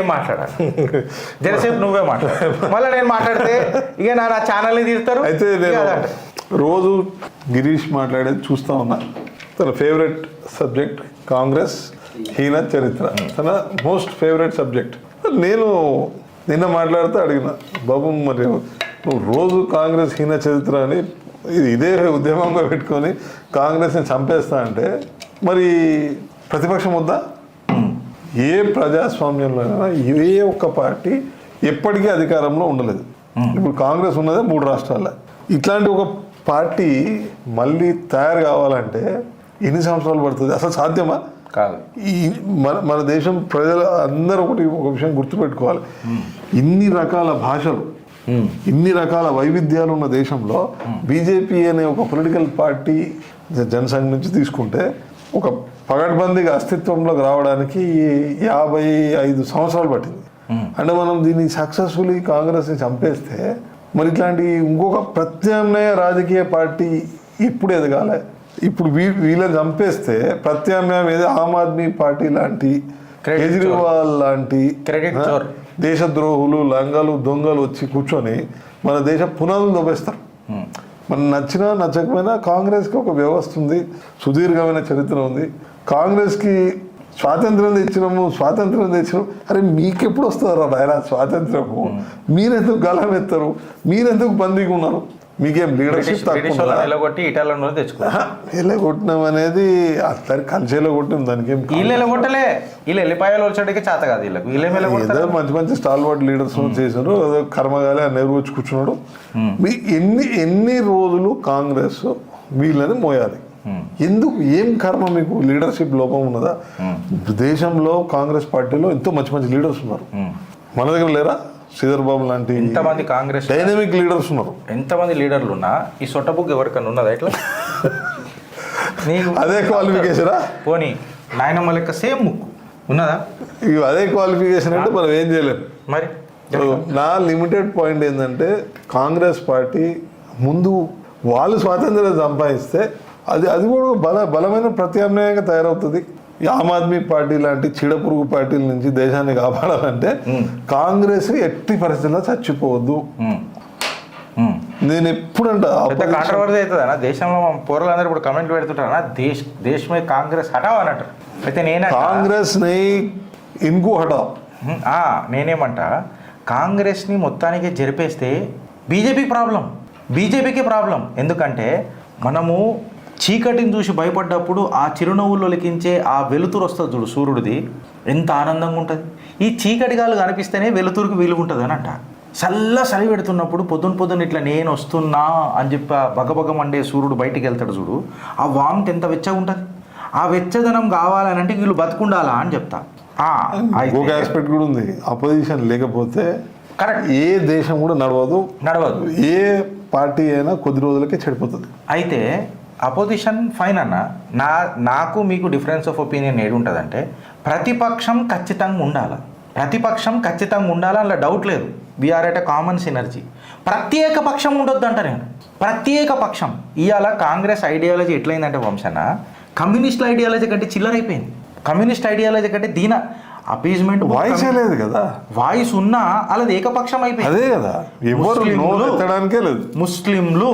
నేనేం మాట్లాడాను? జరసేపు నువ్వే మాట్లాడు, మళ్ళీ నేను మాట్లాడితే ఇక నా ఛానల్ని తీరుతారు. అయితే నేను రోజు గిరీష్ మాట్లాడేది చూస్తూ ఉన్నా. తన ఫేవరెట్ సబ్జెక్ట్ కాంగ్రెస్ హీన చరిత్ర, తన మోస్ట్ ఫేవరెట్ సబ్జెక్ట్. నేను నిన్న మాట్లాడుతూ అడిగిన, బాబు మరి నువ్వు రోజు కాంగ్రెస్ హీన చరిత్ర అని ఇదే ఉద్యమంగా పెట్టుకొని కాంగ్రెస్ని చంపేస్తా అంటే మరి ప్రతిపక్షం వద్దా? ఏ ప్రజాస్వామ్యంలోనైనా ఏ ఒక్క పార్టీ ఎప్పటికీ అధికారంలో ఉండలేదు. ఇప్పుడు కాంగ్రెస్ ఉన్నదే 3 రాష్ట్రాల్లో. ఇట్లాంటి ఒక పార్టీ మళ్ళీ తయారు కావాలంటే ఎన్ని సంవత్సరాలు పడుతుంది? అసలు సాధ్యమా? కాదు. మన దేశం ప్రజలు అందరూ ఒక విషయం గుర్తుపెట్టుకోవాలి. ఇన్ని రకాల భాషలు, ఇన్ని రకాల వైవిధ్యాలు ఉన్న దేశంలో బీజేపీ అనే ఒక పొలిటికల్ పార్టీ జనసంఘ్ నుంచి తీసుకుంటే ఒక పగడ్బందీగా అస్తిత్వంలోకి రావడానికి 55 సంవత్సరాలు పట్టింది. అంటే మనం దీన్ని సక్సెస్ఫుల్లీ కాంగ్రెస్ని చంపేస్తే మరి ఇట్లాంటి ఇంకొక ప్రత్యామ్నాయ రాజకీయ పార్టీ ఎప్పుడు ఎదగాలి? ఇప్పుడు వీళ్ళని చంపేస్తే ప్రత్యామ్నాయం ఏదో ఆమ్ ఆద్మీ పార్టీ లాంటి, కేజ్రీవాల్ లాంటి దేశద్రోహులు, లంగాలు, దొంగలు వచ్చి కూర్చొని మన దేశ పునాదులు దొబ్బేస్తారు. మనం నచ్చినా నచ్చకపోయినా కాంగ్రెస్కి ఒక వ్యవస్థ ఉంది, సుదీర్ఘమైన చరిత్ర ఉంది. కాంగ్రెస్కి స్వాతంత్రం తెచ్చినాం. అరే మీకెప్పుడు వస్తారా నాయన స్వాతంత్రము? మీరెందుకు గలం ఎత్తారు? మీరెందుకు బందీగా ఉన్నారు? మీకేం లీడర్షిప్ ఎల్లగొట్టినాం అనేది అందరి కలిసేలో కొట్టినాం. దానికి ఏదో మంచి మంచి స్టాల్వర్డ్ లీడర్స్ చేశారు. ఏదో కర్మగాలి నెహ్రూ వచ్చి కూర్చున్నాడు. మీ ఎన్ని రోజులు కాంగ్రెస్ వీళ్ళని మోయాలి? ఎందుకు? ఏం కర్మ మీకు? లీడర్షిప్ లోపం ఉన్నదా? దేశంలో కాంగ్రెస్ పార్టీలో ఎంతో మంచి మంచి లీడర్స్ ఉన్నారు. మన దగ్గర లేరా? శ్రీధర్ బాబు లాంటి ఎంతమంది కాంగ్రెస్ డైనమిక్ లీడర్స్ ఉన్నారు. ఎంతమంది లీడర్లు ఉన్నా ఈ సొట్ట బుక్ ఎవరికన్నా ఉన్నదా? ఇట్లా అదే క్వాలిఫికేషనా? పోనీ నాయనమ్మ లెక్క సేమ్ ముక్కు ఉన్నదా? అదే క్వాలిఫికేషన్ అంటే మనం ఏం చేయలేము. మరి నా లిమిటెడ్ పాయింట్ ఏంటంటే కాంగ్రెస్ పార్టీ ముందు వాళ్ళు స్వాతంత్రం సంపాదిస్తే అది కూడా బలమైన ప్రత్యామ్నాయంగా తయారవుతుంది. ఆమ్ ఆద్మీ పార్టీ లాంటి చీడపురుగు పార్టీల నుంచి దేశాన్ని కాపాడాలంటే కాంగ్రెస్ ఎట్టి పరిస్థితుల్లో చచ్చిపోవద్దు. నేను ఎప్పుడంటే కాంట్రవర్సీ అవుతుందన్నా దేశంలో పోరలందరూ ఇప్పుడు కమెంట్ పెడుతుంటారా దేశమే కాంగ్రెస్ హటావ్ అన్నట్టు. అయితే నేను కాంగ్రెస్ని ఇన్కు హటావ్ నేనేమంట, కాంగ్రెస్ని మొత్తానికి జరిపేస్తే బీజేపీకి ప్రాబ్లం. ఎందుకంటే మనము చీకటిని చూసి భయపడ్డప్పుడు ఆ చిరునవ్వుల్లో లిఖించే ఆ వెలుతురు వస్తుంది చూడు సూర్యుడిది, ఎంత ఆనందంగా ఉంటుంది. ఈ చీకటి గాలు కనిపిస్తేనే వెలుతురుకి వీలుగుంటుంది అని అంట. చలి పెడుతున్నప్పుడు పొద్దున్న ఇట్లా నేను వస్తున్నా అని చెప్పి బగబగ మండే సూర్యుడు బయటికి వెళ్తాడు చూడు, ఆ వామిట్ ఎంత వెచ్చగా ఉంటుంది. ఆ వెచ్చదనం కావాలనంటే వీళ్ళు బతుకుండాలా అని చెప్తా. ఒక ఆస్పెక్ట్ కూడా ఉంది. అపోజిషన్ లేకపోతే కరెక్ట్ ఏ దేశం కూడా నడవదు. ఏ పార్టీ అయినా కొద్ది రోజులకే చెడిపోతుంది. అయితే అపోజిషన్ ఫైన్ అన్న, నాకు మీకు డిఫరెన్స్ ఆఫ్ ఒపీనియన్ ఏడు ఉంటుందంటే ప్రతిపక్షం ఖచ్చితంగా ఉండాలి, అలా డౌట్ లేదు. We are at a common synergy. ప్రత్యేక పక్షం ఉండొద్దు అంట నేను. ప్రత్యేక పక్షం ఇవాళ కాంగ్రెస్ ఐడియాలజీ ఎట్లయిందంటే వంశన్న, కమ్యూనిస్ట్ ఐడియాలజీ కంటే చిల్లరైపోయింది. కమ్యూనిస్ట్ ఐడియాలజీ కంటే దీన అపీజ్మెంట్ వాయిస్ లేదు కదా, వాయిస్ ఉన్నా అలాది ఏకపక్షం అయిపోయింది. అదే కదా, ముస్లింలు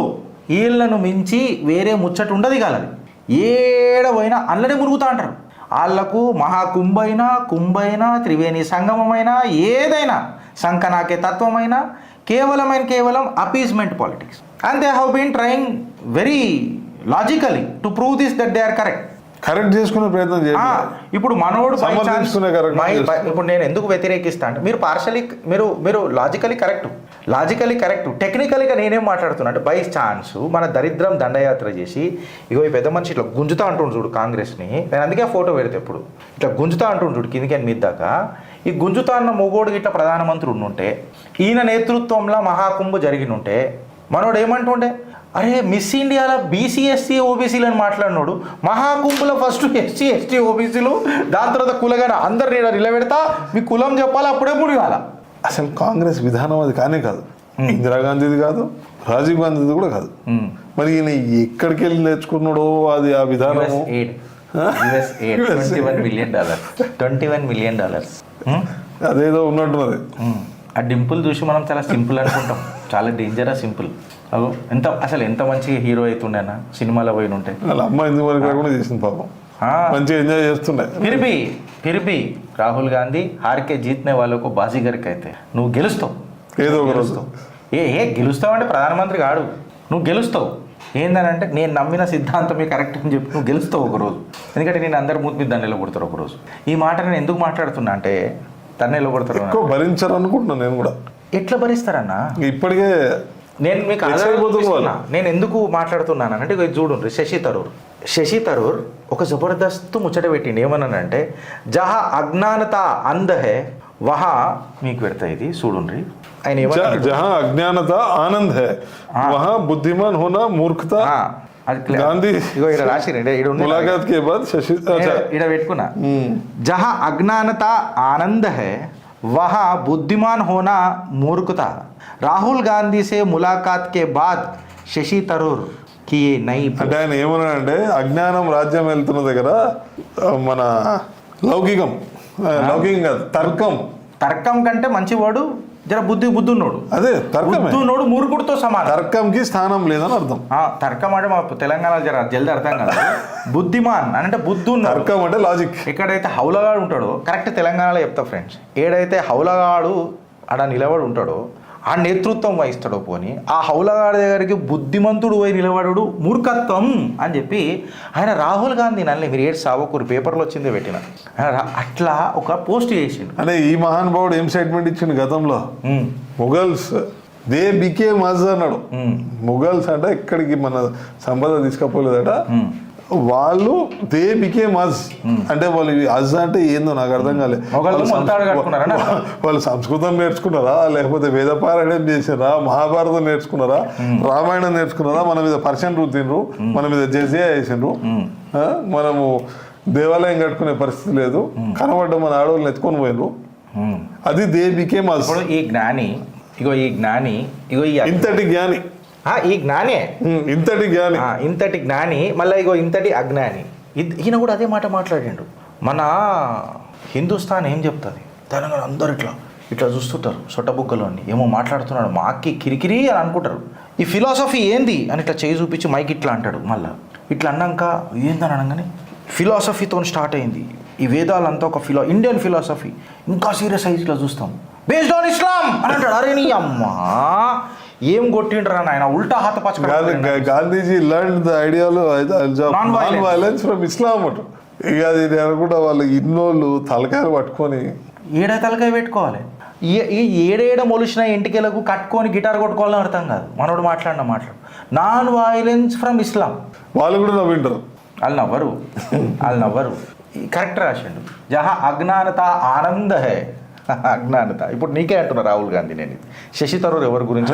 వీళ్ళను మించి వేరే ముచ్చట ఉండదు. కాలది ఏడవైనా అందులోనే మురుగుతా అంటారు. వాళ్లకు కుంభైనా త్రివేణి సంగమమైనా ఏదైనా సంకనాకే తత్వమైనా కేవలం appeasement politics. And they have been trying very logically to prove this that they are correct చేసుకునే ప్రయత్నం చేయాలి. ఇప్పుడు మనోడు ఇప్పుడు నేను ఎందుకు వ్యతిరేకిస్తా అంటే మీరు లాజికలీ కరెక్ట్ టెక్నికల్గా నేనేం మాట్లాడుతున్నా అంటే బై ఛాన్స్ మన దరిద్రం దండయాత్ర చేసి ఇగో ఈ పెద్ద మనిషి ఇట్లా గుంజుతా అంటుండు చూడు కాంగ్రెస్ని. నేను అందుకే ఫోటో పెడితే ఎప్పుడు ఇట్లా గుంజుతా అంటుండు చూడు కిందికి మీద దాకా. ఈ గుంజుతా అన్న మొగోడు ఇట్లా ప్రధానమంత్రి ఉండుంటే, ఈయన నేతృత్వంలో మహాకుంభ జరిగినుంటే మనోడు ఏమంటుండే, అరే మిస్ ఇండియాలో బీసీ ఎస్సీ ఓబీసీలను మాట్లాడినోడు మహాకుంభలో ఫస్ట్ ఎస్సీ ఎస్టీ ఓబీసీలు, దాని తర్వాత కులగానే అందరు నిలబెడతా మీ కులం చెప్పాలి, అప్పుడే ముడిగాల. అసలు కాంగ్రెస్ విధానం అది కానే కాదు. ఇందిరాగాంధీది కాదు, రాజీవ్ గాంధీది కూడా కాదు. మరి ఈయన ఎక్కడికి వెళ్ళి నేర్చుకున్నాడో అది ఆ విధానం. $21 million అదేదో ఉన్నట్టున్నది. ఆ డింపుల్ చూసి మనం చాలా సింపుల్ అనుకుంటాం, చాలా డేంజరస్ సింపుల్. అసలు ఎంత మంచిగా హీరో అవుతుండేనా సినిమాలో పోయి ఉంటే. వాళ్ళ అమ్మ ఎందుకు వరకు కూడా చేసింది పాపం, మంచిగా ఎంజాయ్ చేస్తుండే. फिर भी రాహుల్ గాంధీ हार के जीतने वालों को बाजीगर कहते हैं. నువ్వు గెలుస్తావు ఏదో ఒక రోజు. గెలుస్తావు అంటే ప్రధానమంత్రి కాడు, నువ్వు గెలుస్తావు. ఏందనంటే నేను నమ్మిన సిద్ధాంతమే కరెక్ట్ అని చెప్పి నువ్వు గెలుస్తావు ఒకరోజు. ఎందుకంటే నేను అందరు మూతి మీద దాన్ని నిలబడతారు ఒకరోజు. ఈ మాట నేను ఎందుకు మాట్లాడుతున్నా అంటే దాన్ని నిలబడతారు, ఎక్కువ భరించారు అనుకుంటున్నాను నేను కూడా. ఎట్లా భరిస్తారన్నా? ఇప్పటికే నేను మీకు నేను ఎందుకు మాట్లాడుతున్నాను అంటే ఇది చూడండి, శశి థరూర్ ఒక జబర్దస్త్ ముచ్చట పెట్టిండి. ఏమన్నానంటే జహా అజ్ఞానత అంధ హే వహా, మీకు పెడతా ఇది చూడండి. ఆయన జహా అజ్ఞానత ఆనంద్ హే వహా బుద్ధిమాన్ హోనా మూర్ఖత గాంధీ. ఇగో ఇక్కడ రాసిరండి, ములాఖాత్ కే బాద్ శశి ఇక్కడ పెట్టుకున్నా. జహా అజ్ఞానత ఆనంద్ హే వహా బుద్ధిమాన్ హోనా మూర్ఖత. రాహుల్ గాంధీ సే ములాఖాత్ కే బాద్ శశి థరూర్ కి నై. అంటే ఆయన ఏమన్నాడంటే అజ్ఞానం రాజ్యం వెళ్తున్న దగ్గర మన లౌకికం కాదు తర్కం కంటే మంచివాడు జర బుద్ధి ఉన్నోడు. అదే బుద్ధున్నోడు మూర్ఖుడితో సమానం. తర్కంకి స్థానం లేదని అర్థం. తర్కం అంటే మా తెలంగాణలో జర జల్ది అర్థం కాదు. బుద్ధిమాన్ అంటే బుద్ధి. తర్కం అంటే లాజిక్. ఎక్కడైతే హౌలగాడు ఉంటాడో, కరెక్ట్ తెలంగాణలో చెప్తా ఫ్రెండ్స్, ఏడైతే హౌలగాడు ఆడ నిలబడి ఉంటాడో ఆ నేతృత్వం వహిస్తాడో పోని, ఆ హౌలగాడి దగ్గరికి బుద్ధిమంతుడు పోయి నిలబడు మూర్ఖత్వం అని చెప్పి ఆయన రాహుల్ గాంధీ నల్లి మీరు ఏడు సావకూరు పేపర్లో వచ్చిందే పెట్టిన అట్లా ఒక పోస్ట్ చేసిండు. అంటే ఈ మహానుభావుడు ఏం స్టేట్మెంట్ ఇచ్చిండు గతంలో, ముగల్స్ దే బికేమ్ అజ్ అన్నాడు. ముగల్స్ అంటే ఇక్కడికి మన సంపద తీసుకపోలేదట, వాళ్ళు దే బికేమ్ అజ్ అంటే వాళ్ళు అజ్ అంటే ఏందో నాకు అర్థం కాలేదు. వాళ్ళు సంస్కృతం నేర్చుకున్నారా, లేకపోతే వేదపారాయణం చేసారా, మహాభారతం నేర్చుకున్నారా, రామాయణం నేర్చుకున్నారా, మన మీద పర్షన్ రుద్దిండ్రు, మన మీద జజియా వేసిండ్రు, మనము దేవాలయం కట్టుకునే పరిస్థితి లేదు, కనబడ్డ మన ఆడవాళ్ళని ఎత్తుకొని పోయినరు, అది దే బికేమ్ అజ్. ఈ జ్ఞాని ఇంతటి జ్ఞాని, ఈ జ్ఞానే ఇంతటి జ్ఞాని మళ్ళీ ఇగో ఇంతటి అజ్ఞాని. ఈయన కూడా అదే మాట మాట్లాడిండు. మన హిందుస్థాన్ ఏం చెప్తుంది, తెలంగాణ అందరు ఇట్లా చూస్తుంటారు సొట్టబుగ్గలో అని, ఏమో మాట్లాడుతున్నాడు మాకి కిరికిరి అని అనుకుంటారు. ఈ ఫిలాసఫీ ఏంది అని ఇట్లా చేయి చూపించి మైక్ ఇట్లా అంటాడు. మళ్ళీ ఇట్లా అన్నాక ఏందని అనగానే ఫిలాసఫీతో స్టార్ట్ అయింది. ఈ వేదాలంతా ఒక ఇండియన్ ఫిలాసఫీ, ఇంకా సీరియస్ అయ్యి ఇట్లా చూస్తాం, బేస్డ్ ఆన్ ఇస్లాం అని అంటాడు. అరే నీ అమ్మా ఏం కొట్టిండ్రా నాయన, ఉల్టా హాత పచ్చ. Gandhiji learn the ideology of non violence from Islam. ఇక అది నేను అనుకుంటా వాళ్ళు ఇన్నోళ్ళు తలకాయలు పట్టుకొని తలకాయ పెట్టుకోవాలి, ఏడేడ మొలిసిన ఇంటికెలకు కట్టుకొని గిటార్ కొట్టుకోవాలని అర్థం కాదు. మనోడు మాట్లాడు నాన్ వైలెన్స్ ఫ్రమ్ ఇస్లాం. వాళ్ళు కూడా నవ్వింటారు, వాళ్ళు నవ్వరు. కరెక్ట్ రాసిండు. జహా అజ్ఞానత ఆనంద హే అజ్ఞానత. ఇప్పుడు నీకే అంటున్నా రాహుల్ గాంధీ. నేను శశి థరూర్ ఎవరి గురించి,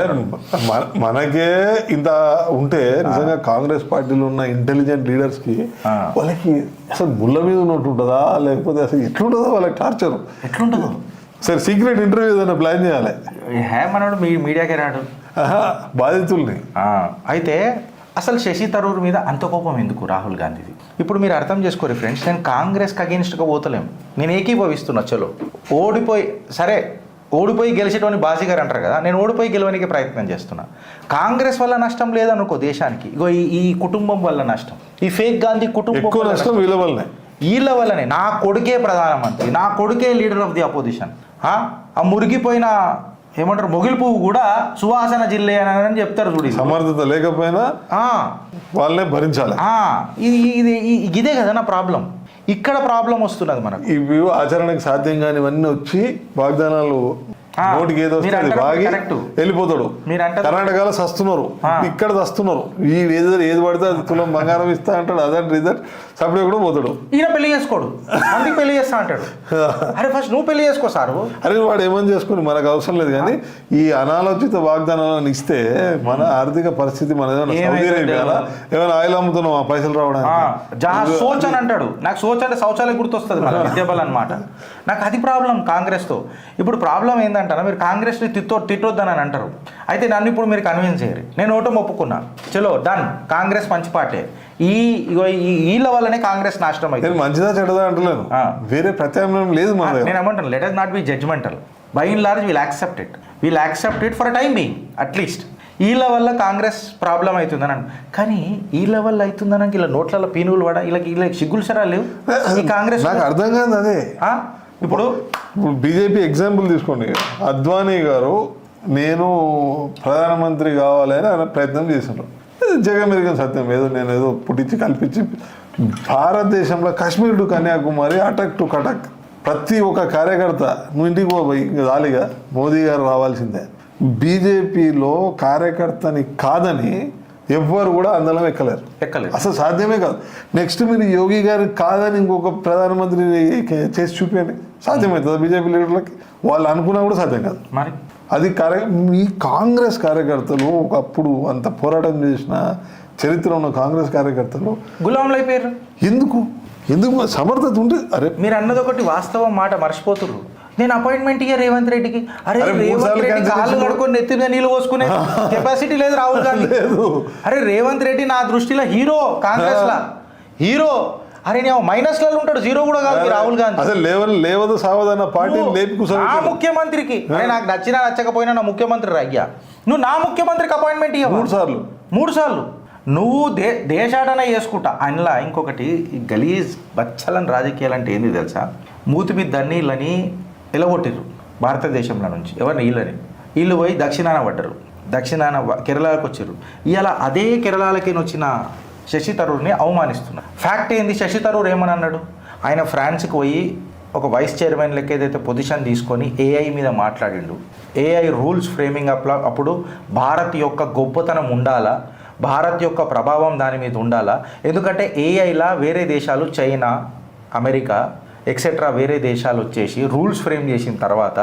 మనకే ఇంత ఉంటే నిజంగా కాంగ్రెస్ పార్టీలో ఉన్న ఇంటెలిజెంట్ లీడర్స్ కి వాళ్ళకి అసలు ముళ్ళ మీద ఉన్నట్టు ఉంటుందా, లేకపోతే అసలు ఎట్లుంటుందో వాళ్ళకి టార్చర్ ఎట్లుంటుందో. సరే సీక్రెట్ ఇంటర్వ్యూ ఏదైనా ప్లాన్ చేయాలి. మనోడు మీడియాకే రాడు బాధితుల్ని. అయితే అసలు శశి థరూర్ మీద అంత కోపం ఎందుకు రాహుల్ గాంధీది? ఇప్పుడు మీరు అర్థం చేసుకోరు ఫ్రెండ్స్, నేను కాంగ్రెస్కి అగెన్స్ట్గా పోతలేము, నేను ఏకీభవిస్తున్నా. చలో ఓడిపోయి గెలిచేటోని బాజీగారు అంటారు కదా, నేను ఓడిపోయి గెలవడానికి ప్రయత్నం చేస్తున్నా. కాంగ్రెస్ వల్ల నష్టం లేదనుకో దేశానికి, ఇగో ఈ కుటుంబం వల్ల నష్టం, ఈ ఫేక్ గాంధీ కుటుంబం వీళ్ళ వల్లనే. నా కొడుకే ప్రధానమంత్రి, నా కొడుకే లీడర్ ఆఫ్ ది అపోజిషన్. ఆ మురిగిపోయిన ఏమంటారు మొగిలి పువ్వు కూడా సువాసన జిల్లే అని చెప్తారు చూడు. సమర్థత లేకపోయినా వాళ్ళనే భరించాలి. ఇదే కదా నా ప్రాబ్లం. ఇక్కడ ప్రాబ్లం వస్తున్నది మనకు. ఇవి ఆచరణకు సాధ్యం కానివన్నీ వచ్చి వాగ్దానాలు నోటికి ఏదో బాగి వెళ్ళిపోతాడు. కర్ణాటకలో సస్తున్నారు, ఇక్కడ సస్తున్నారు. ఈ ఏది పడితే అది తులం బంగారం ఇస్తా అంటాడు, అదంటే రిజల్ట్ సపడే కూడా పోతాడు. ఈయన పెళ్లి చేసుకోడు, అందుకు పెళ్లి చేస్తా అంటాడు. అరే ఫస్ట్ నువ్వు పెళ్లి చేసుకో సారు. అరే వాడు ఏమని చేసుకుని మనకు అవసరం లేదు, కానీ ఈ అనాలోచిత వాగ్దానాలను ఇస్తే మన ఆర్థిక పరిస్థితి మన ఏమైనా ఆయిల్ అమ్ముతున్నాం ఆ పైసలు రావడానికి. సోచ్ అని అంటాడు. నాకు సోచ్ అంటే శౌచాలయం గుర్తొస్తుంది, మన విద్యాబల్ అనమాట. నాకు అది ప్రాబ్లం కాంగ్రెస్తో. ఇప్పుడు ప్రాబ్లం ఏంటంటారా, మీరు కాంగ్రెస్ని తిట్టొద్దని అని అంటారు. అయితే నన్ను ఇప్పుడు మీరు కన్విన్స్ చేయరు. నేను ఓటమి ఒప్పుకున్నా, చలో డన్, కాంగ్రెస్ మంచి పార్టీ. వీళ్ళ వల్లనే కాంగ్రెస్ నాశనం అయింది. నేను మంచిదా చెడదా అంటలేను, వేరే ప్రత్యామ్నాయం లేదు మన దగ్గర. నేను ఏమంటాను, let us not be judgemental. By in large we'll accept it for time being at least. వీళ్ళ వల్ల కాంగ్రెస్ ప్రాబ్లం అవుతుందని అంట. కానీ వీళ్ళ వల్ల అవుతుందని ఇలా నోట్లలో పీనుగులు పడ వీళ్ళకి సిగ్గులు సరా లేవు ఈ కాంగ్రెస్. నాకు అర్థం కాదు అదే. ఇప్పుడు బీజేపీ ఎగ్జాంపుల్ తీసుకోండి. అద్వానీ గారు నేను ప్రధానమంత్రి కావాలని ఆయన ప్రయత్నం చేశారు. జగమెరిగిన సత్యం, నేను ఏదో పుట్టించి కల్పించి భారతదేశంలో Kashmir to Kanyakumari attic to Cuttack ప్రతి ఒక్క కార్యకర్త నువ్వు ఇంటికి పోయి రాలిగా మోదీ గారు రావాల్సిందే. బీజేపీలో కార్యకర్తని కాదని ఎవ్వరు కూడా అందలం ఎక్కలేరు, అసలు సాధ్యమే కాదు. నెక్స్ట్ మీరు యోగి గారు కాదని ఇంకొక ప్రధానమంత్రి చేసి చూపించండి, సాధ్యమవుతుంది బీజేపీ లీడర్లకి? వాళ్ళు అనుకున్నా కూడా సాధ్యం కాదు. మరి అది మీ కాంగ్రెస్ కార్యకర్తలు ఒకప్పుడు అంత పోరాటం చేసిన చరిత్ర ఉన్న కాంగ్రెస్ కార్యకర్తలు గులాంలు అయిపోయారు. ఎందుకు సమర్థత ఉంటే? అరే మీరు అన్నది ఒకటి వాస్తవం, మాట మర్చిపోతున్నారు. నేను అపాయింట్మెంట్ ఇయ్య రేవంత్ రెడ్డికి. అరే రేవంత్ రెడ్డి కాళ్ళు కడుకొని నెత్తి మీద నీళ్ళు పోసుకునే కెపాసిటీ లేదు రాహుల్ గాంధీ. అరే రేవంత్ రెడ్డి నా దృష్టిలో హీరో, కాంగ్రెస్ లా హీరో. అరే నేను మైనస్ లలో ఉంటాడు, జీరో కూడా కాదు రాహుల్ గాంధీ. అసలు లేవదు సావదన్న పార్టీ నా ముఖ్యమంత్రికి నాకు నచ్చినా నచ్చకపోయినా నా ముఖ్యమంత్రి అయ్యా, నువ్వు నా ముఖ్యమంత్రికి అపాయింట్మెంట్ ఇయ్య. 3 సార్లు నువ్వు దేశాటన చేసుకుంటా. అందులో ఇంకొకటి గలీజ్ బచ్చలని రాజకీయాలు అంటే ఏంది తెలుసా? మూతి మీద దన్నీళ్ళని ఎలగొట్టిర్రు భారతదేశంలో నుంచి. ఎవరిని? వీళ్ళు పోయి దక్షిణాన పడ్డరు, దక్షిణాన కేరళకు వచ్చారు. ఇవాళ అదే కేరళకి వచ్చిన శశి థరూర్ని అవమానిస్తున్నారు. ఫ్యాక్ట్ ఏంది? శశి థరూర్ ఏమని అన్నాడు? ఆయన ఫ్రాన్స్కి పోయి ఒక వైస్ చైర్మన్ లెక్క ఏదైతే పొజిషన్ తీసుకొని ఏఐ మీద మాట్లాడిండు. ఏఐ రూల్స్ ఫ్రేమింగ్ అప్పుడు భారత్ యొక్క గొప్పతనం ఉండాలా, భారత్ యొక్క ప్రభావం దాని మీద ఉండాలా. ఎందుకంటే ఏఐలా వేరే దేశాలు చైనా, అమెరికా ఎక్సెట్రా వేరే దేశాలు వచ్చేసి రూల్స్ ఫ్రేమ్ చేసిన తర్వాత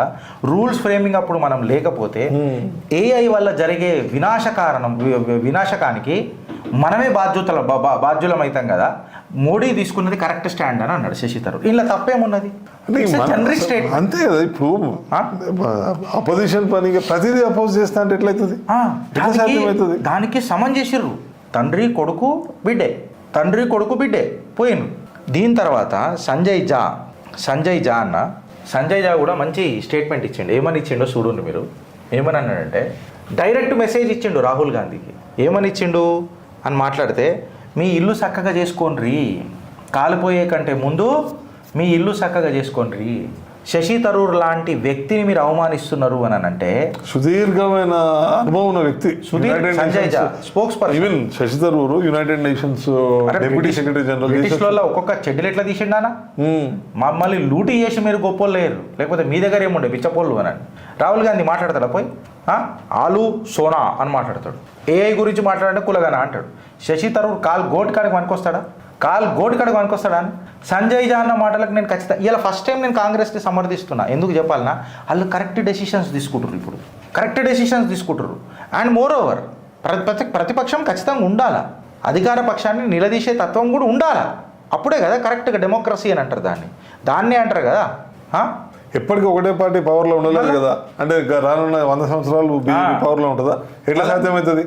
రూల్స్ ఫ్రేమింగ్ అప్పుడు మనం లేకపోతే ఏఐ వల్ల జరిగే వినాశకానికి మనమే బాధ్యులమవుతాం కదా. మోడీ తీసుకున్నది కరెక్ట్ స్టాండ్ అని అన్నాడు శశి థరూర్. ఇలా తప్పేమున్నది? అంతే కదా. ఇప్పుడు అపోజిషన్ పని ప్రతిదీ అపోజ్ చేస్తా అంటే ఎట్లయితుంది? దానికి సమన్ చేసిర్రు. తండ్రి కొడుకు బిడ్డే పోయిను. దీని తర్వాత సంజయ్ జా కూడా మంచి స్టేట్మెంట్ ఇచ్చిండు. ఏమని ఇచ్చిండో చూడండి మీరు. ఏమని అన్నాడంటే డైరెక్ట్ మెసేజ్ ఇచ్చిండు రాహుల్ గాంధీకి. ఏమని ఇచ్చిండు అని మాట్లాడితే, మీ ఇల్లు చక్కగా చేసుకోండి, కాలిపోయే కంటే ముందు మీ ఇల్లు చక్కగా చేసుకోండి. శశి థరూర్ లాంటి వ్యక్తిని మీరు అవమానిస్తున్నారు అని అంటే, సుదీర్ఘమైన అనుభవం ఉన్న వ్యక్తి Sanjay Jha spokesperson. Even Shashi Tharoor United Nations deputy secretary general. బ్రిటిష్లో ఒక్కొక్క చెడ్డలు ఎట్లా తీసిండానా? మమ్మల్ని లూటీ చేసి మీరు గొప్పోళ్ళు లేరు, లేకపోతే మీ దగ్గర ఏముండే బిచ్చపోళ్ళు అని. రాహుల్ గాంధీ మాట్లాడతాడా పోయి? ఆలు సోనా అని మాట్లాడతాడు. ఏఐ గురించి మాట్లాడంటే కులగానా అంటాడు. శశి థరూర్ కాల్ గోట్ కాడికి వనుకొస్తాడా అని సంజయ్ జా అన్న మాటలకు నేను ఖచ్చితంగా ఇలా ఫస్ట్ టైం నేను కాంగ్రెస్ని సమర్థిస్తున్నా. ఎందుకు చెప్పాలన్నా, వాళ్ళు కరెక్ట్ డెసిషన్స్ తీసుకుంటారు. అండ్ మోర్ ఓవర్ ప్రతిపక్షం ఖచ్చితంగా ఉండాలా, అధికార పక్షాన్ని నిలదీసే తత్వం కూడా ఉండాలా. అప్పుడే కదా కరెక్ట్గా డెమోక్రసీ అని అంటారు. దాన్నే అంటారు కదా. ఎప్పటికీ ఒకటే పార్టీ పవర్లో ఉండలేదు కదా. అంటే రానున్న 100 సంవత్సరాలు బీజేపీ పవర్లో ఉంటుందా? ఎట్లా సాధ్యమవుతుంది?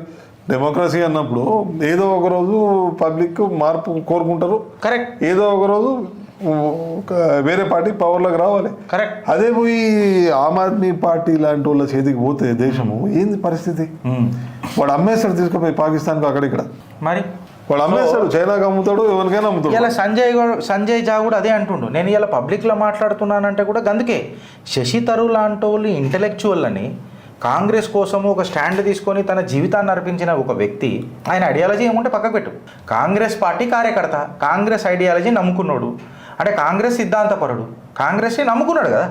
డెమోక్రసీ అన్నప్పుడు ఏదో ఒక రోజు పబ్లిక్ మార్పు కోరుకుంటారు, కరెక్ట్. ఏదో ఒక రోజు వేరే పార్టీ పవర్లోకి రావాలి, కరెక్ట్. అదే పోయి ఆమ్ ఆద్మీ పార్టీ లాంటి వాళ్ళ చేతికి పోతే దేశము ఏంది పరిస్థితి? వాడు అమ్మేస్తాడు తీసుకుపోయి పాకిస్తాన్కి అక్కడిక్కడ. మరి వాడు అమ్మేస్తాడు, చైనాకి అమ్ముతాడు, ఎవరికైనా అమ్ముతాడు. ఇలా సంజయ్ జా కూడా అదే అంటుండు. నేను ఇలా పబ్లిక్లో మాట్లాడుతున్నానంటే కూడా అందుకే శశి థరూర్ లాంటి వాళ్ళు ఇంటలెక్చువల్ అని కాంగ్రెస్ కోసము ఒక స్టాండ్ తీసుకొని తన జీవితాన్ని అర్పించిన ఒక వ్యక్తి. ఆయన ఐడియాలజీ ఏముంటే పక్కకు పెట్టు. కాంగ్రెస్ పార్టీ కార్యకర్త, కాంగ్రెస్ ఐడియాలజీ నమ్ముకున్నాడు, అంటే కాంగ్రెస్ సిద్ధాంతపరుడు, కాంగ్రెస్ని నమ్ముకున్నాడు కదా.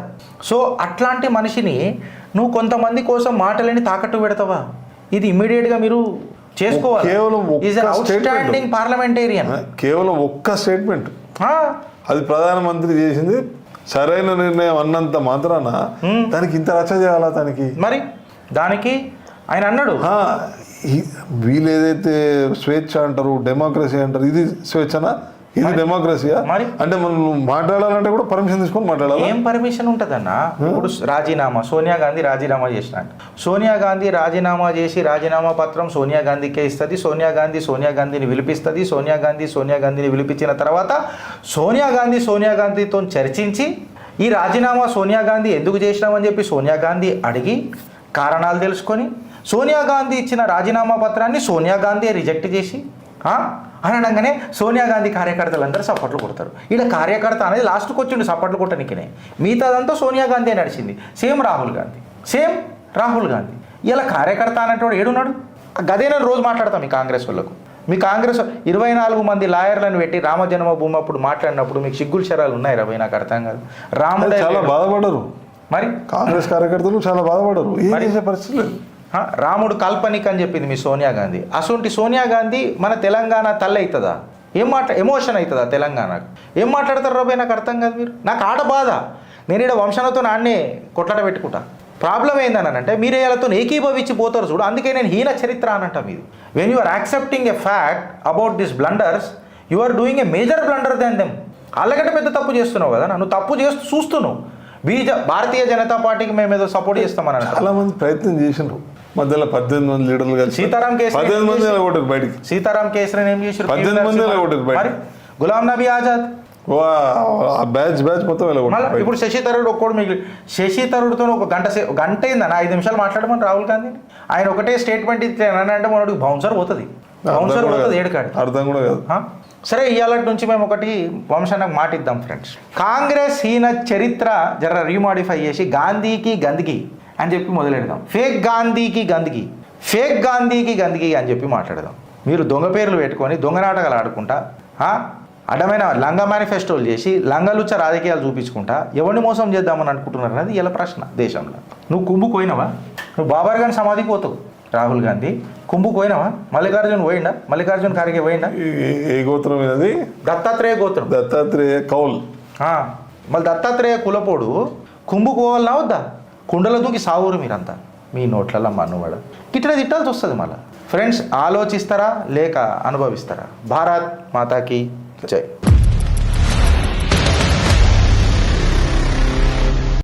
సో అట్లాంటి మనిషిని నువ్వు కొంతమంది కోసం మాటలని తాకట్టు పెడతావా? ఇది ఇమ్మీడియట్గా మీరు చేసుకోవాలి. Outstanding parliamentarian. కేవలం ఒక్క స్టేట్మెంట్, అది ప్రధానమంత్రి చేసింది సరైన నిర్ణయం అన్నంత మాత్రాన దానికి ఇంత రచ్చ చేయాలా? దానికి ఆయన అన్నాడు, వీళ్ళు ఏదైతే స్వేచ్ఛ అంటారు, డెమోక్రసీ అంటారు, ఇది స్వేచ్ఛనా? ఇది డెమోక్రసీయా? మరి అంటే మనం మాట్లాడాలంటే కూడా పర్మిషన్ తీసుకొని మాట్లాడాలి. ఏం పర్మిషన్ ఉంటుందన్న? ఇప్పుడు రాజీనామా సోనియా గాంధీ రాజీనామా చేసినట్టు, సోనియా గాంధీ రాజీనామా చేసి రాజీనామా పత్రం సోనియా గాంధీకే ఇస్తుంది. సోనియా గాంధీని పిలిపిస్తుంది. సోనియా గాంధీని పిలిపించిన తర్వాత సోనియా గాంధీతో చర్చించి ఈ రాజీనామా సోనియా గాంధీ ఎందుకు చేసినామని చెప్పి సోనియా గాంధీ అడిగి కారణాలు తెలుసుకొని సోనియా గాంధీ ఇచ్చిన రాజీనామా పత్రాన్ని సోనియా గాంధీ రిజెక్ట్ చేసి అని అనగానే సోనియా గాంధీ కార్యకర్తలందరూ సపోర్ట్లు కొడతారు. ఇక్కడ కార్యకర్త అనేది లాస్ట్కి వచ్చిండు సపోర్ట్లు కొట్టనికినే, మిగతాదంతా సోనియా గాంధీ నడిచింది. సేమ్ రాహుల్ గాంధీ ఇలా కార్యకర్త అనేటోడు ఏడున్నాడు? గదే నేను రోజు మాట్లాడతాను మీ కాంగ్రెస్ వాళ్ళకు. మీ కాంగ్రెస్ 24 మంది లాయర్లను పెట్టి రామజన్మభూమి అప్పుడు మాట్లాడినప్పుడు మీకు సిగ్గులు శరాలు ఉన్నాయి రవి? నాకు అర్థం కాదు. రాముడు చాలా బాధపడరు, మరి కాంగ్రెస్ కార్యకర్తలు చాలా బాధపడరు, ఏం చేసే పరిస్థితి లేదు. రాముడు కాల్పనిక్ అని చెప్పింది మీ సోనియా గాంధీ. అసొంటి సోనియా గాంధీ మన తెలంగాణ తల్లి అవుతుందా? ఎమోషన్ అవుతుందా తెలంగాణకు? ఏం మాట్లాడతారు రవి? నాకు అర్థం కాదు. మీరు నాకు ఆడ బాధ. నేను ఇక్కడ వంశనతో నాన్నే కొట్లాట పెట్టుకుంటా. ప్రాబ్లం ఏందనంటే మీరు వీళ్ళతో ఏకీభవించి పోతారు చూడు. అందుకే నేను హీన చరిత్ర అనంట. మీరు when you are accepting a fact about this blunders, you are doing a major blunder then them. వాళ్ళకంటే పెద్ద తప్పు చేస్తున్నావు కదా, నువ్వు తప్పు చేస్తూ చూస్తున్నావు. భారతీయ జనతా పార్టీకి మేము ఏదో సపోర్ట్ చేస్తామని చాలా మంది ప్రయత్నం చేసినారు. మధ్యలో 18 మంది లీడర్లు కలిసి సీతారాం కేసు 18 మంది కొట్టారు బయటికి. సీతారాం కేసుని ఏం చేశారు? 18 మంది కొట్టారు బయట. గులాం నబీ ఆజాద్ బ్యాచ్ మొత్తం ఇప్పుడు శశి తరూర్ ఒక్కడు మిగిలి. శశి తరూర్తో ఒక గంట అయిందన్న 5 నిమిషాలు మాట్లాడమని రాహుల్ గాంధీ ఆయన ఒకటే స్టేట్మెంట్ ఇచ్చానంటే మనకి బౌన్సర్ పోతుంది ఏడుకాడు. అర్థం కూడా కాదు. సరే ఇవాళ నుంచి మేము ఒకటి వంశానికి మాట ఇద్దాం ఫ్రెండ్స్. కాంగ్రెస్ హీన చరిత్ర జర రీమాడిఫై చేసి గాంధీకి గందికి అని చెప్పి మొదలెడదాం. ఫేక్ గాంధీకి గందికి అని చెప్పి మాట్లాడదాం. మీరు దొంగ పేర్లు పెట్టుకొని దొంగ నాటకాలు ఆడుకుంటా అడ్డమైన లంగ మేనిఫెస్టోలు చేసి లంగలుచ్చ రాజకీయాలు చూపించుకుంటా ఎవరిని మోసం చేద్దామని అనుకుంటున్నారు అనేది ఇలా ప్రశ్న దేశంలో. నువ్వు కుంభుకోయినావా? నువ్వు బాబర్ గారిని సమాధికి పోతావు. రాహుల్ గాంధీ కుంభుకోయినావా? మల్లికార్జున్ ఖార్గే పోయిండా? ఏ గోత్రం అది? దత్తాత్రేయ గోత్రం. దత్తాత్రేయ కౌల్. మళ్ళీ దత్తాత్రేయ కులపోడు కుంభుకోవాలన్నా వద్దా? కుండల దూకి సావురు మీరంతా మీ నోట్లలో మన్నువాడ గిట్ల తిట్టాల్సి వస్తుంది. మళ్ళీ ఫ్రెండ్స్ ఆలోచిస్తారా లేక అనుభవిస్తారా? భారత్ మాతాకి జై.